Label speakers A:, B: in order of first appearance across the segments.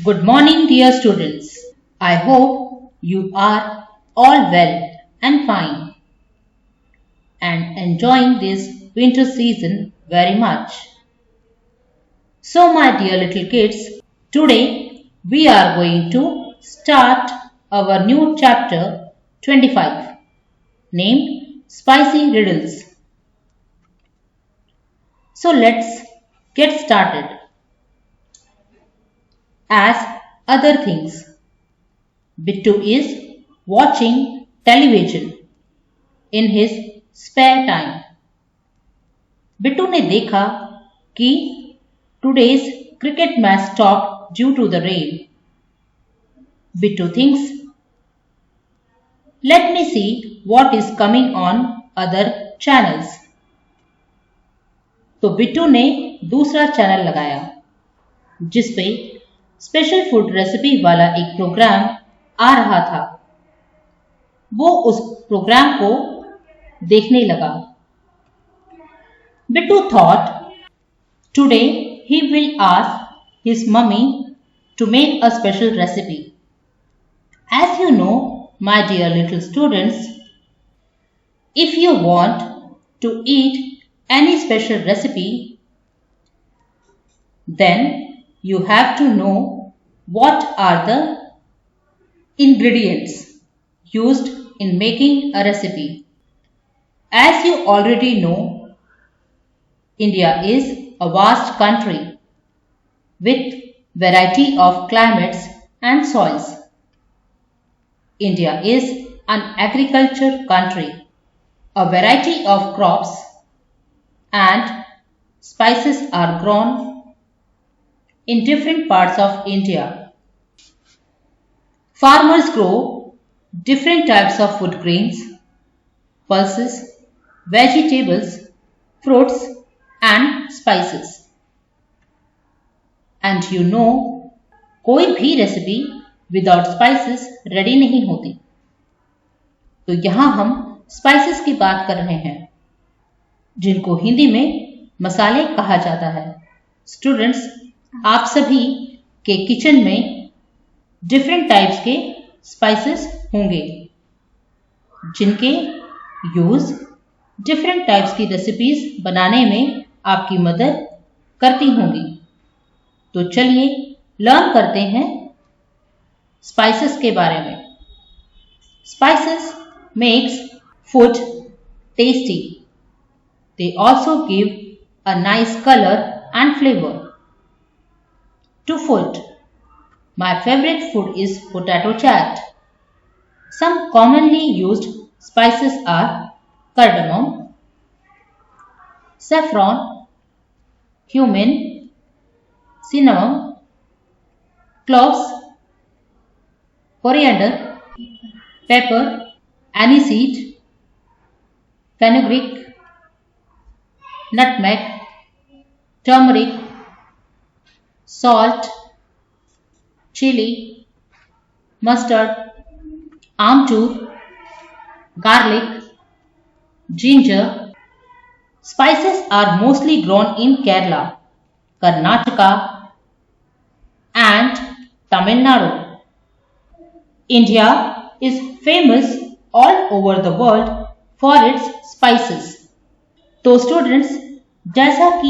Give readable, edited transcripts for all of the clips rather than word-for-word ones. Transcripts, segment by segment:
A: Good morning, dear students. I hope you are all well and fine and enjoying this winter season very much. So, my dear little kids, today we are going to start our new chapter 25 named Spicy Riddles. So, let's get started. As other things, Bittu is watching television in his spare time. Bittu ने देखा कि today's cricket match stopped due to the rain. Bittu thinks, let me see what is coming on other channels. तो बिट्टू ने दूसरा channel लगाया जिसपे special food recipe वाला एक प्रोग्राम आ रहा था। वो उस प्रोग्राम को देखने लगा। Bittu thought today he will ask his mummy to make a special recipe. As you know my dear little students, if you want to eat any special recipe, then you have to know what are the ingredients used in making a recipe. As you already know, India is a vast country with variety of climates and soils. India is an agriculture country. A variety of crops and spices are grown in different parts of India. Farmers grow different types of food grains, pulses, vegetables, fruits and spices. And you know, कोई भी recipe without spices ready नहीं होती। तो यहाँ हम spices की बात कर रहे हैं जिनको हिंदी में मसाले कहा जाता है। स्टूडेंट्स, आप सभी के किचन में डिफरेंट टाइप्स के स्पाइसेस होंगे जिनके यूज डिफरेंट टाइप्स की रेसिपीज बनाने में आपकी मदद करती होंगी। तो चलिए लर्न करते हैं स्पाइसेस के बारे में। Spices makes food tasty. They also give a nice color and flavor to food. My favorite food is potato chaat. Some commonly used spices are cardamom, saffron, cumin, cinnamon, cloves, coriander, pepper, aniseed, fenugreek, nutmeg, turmeric, salt, chili, mustard, amchur, garlic, ginger. Spices are mostly grown in Kerala, Karnataka and Tamil Nadu. India is famous all over the world for its spices. तो students, जैसा कि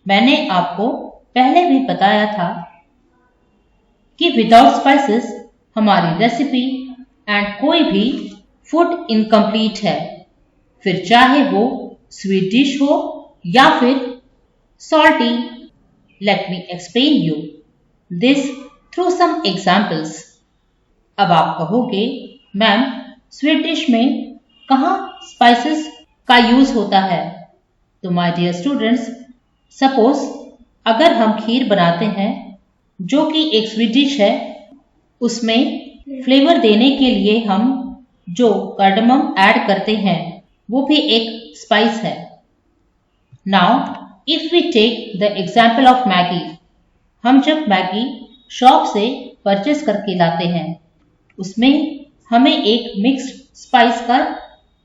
A: मैंने आपको पहले भी बताया था कि विदाउट स्पाइसेस हमारी रेसिपी एंड कोई भी फूड इनकम्प्लीट है, फिर चाहे वो स्वीट डिश हो या फिर salty. Let me explain you this through some examples. अब आप कहोगे, मैम स्वीट डिश में कहाँ स्पाइसेस का यूज होता है? तो माय डियर स्टूडेंट्स, सपोज अगर हम खीर बनाते हैं जो कि एक स्वीट डिश है, उसमें फ्लेवर देने के लिए हम जो कार्डमम ऐड करते हैं वो भी एक स्पाइस है. Now if we take the example of Maggi, हम जब मैगी शॉप से परचेस करके लाते हैं उसमें हमें एक मिक्स्ड स्पाइस का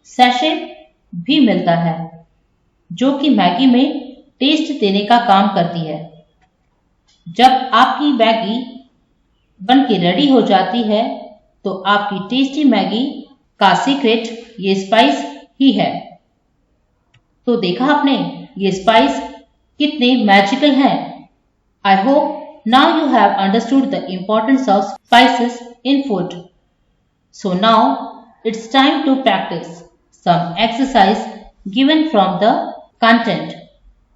A: सैशे भी मिलता है जो कि मैगी में टेस्ट देने का काम करती है. जब आपकी मैगी बन के रेडी हो जाती है, तो आपकी टेस्टी मैगी का सीक्रेट ये स्पाइस ही है। तो देखा आपने ये स्पाइस कितने मैजिकल हैं। I hope now you have understood the importance of spices in food. So now it's time to practice some exercise given from the content.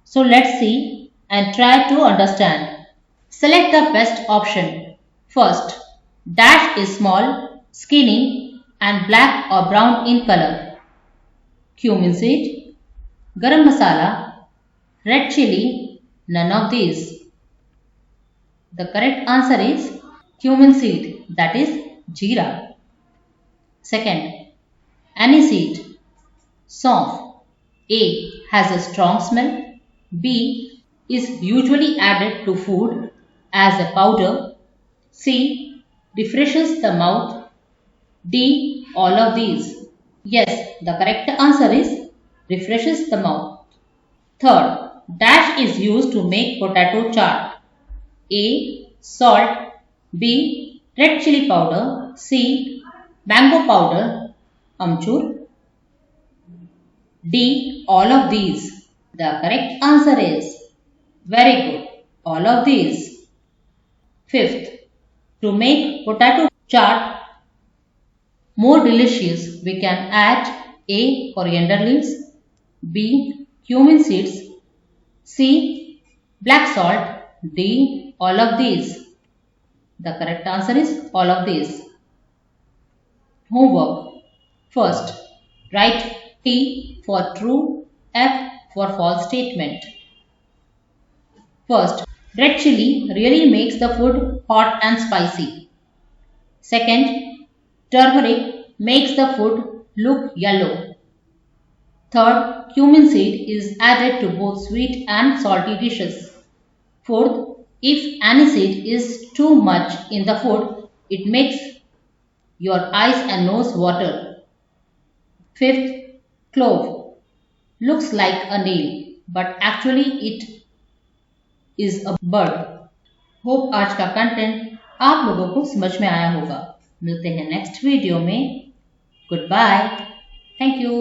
A: So let's see and try to understand. Select the best option. First, dash is small, skinny and black or brown in color. Cumin seed, garam masala, red chili, none of these. The correct answer is cumin seed, that is jeera. Second, aniseed. Saunf. A. Has a strong smell. B. Is usually added to food as a powder. C. Refreshes the mouth. D. All of these. Yes, the correct answer is refreshes the mouth. Third, dash is used to make potato chaat. A. Salt. B. Red chili powder. C. Mango powder, amchur. D. All of these. The correct answer is very good. All of these. Fifth, to make potato chaat more delicious, we can add A. Coriander leaves, B. Cumin seeds, C. Black salt, D. All of these. The correct answer is all of these. Homework. First, write T for true, F for false statement. First, red chili really makes the food hot and spicy. Second, turmeric makes the food look yellow. Third, cumin seed is added to both sweet and salty dishes. Fourth, if aniseed is too much in the food, it makes your eyes and nose water. Fifth, clove looks like a nail, but actually it is a bird. Hope आज का content आप लोगों को समझ में आया होगा। मिलते हैं नेक्स्ट वीडियो में। Goodbye. Thank you.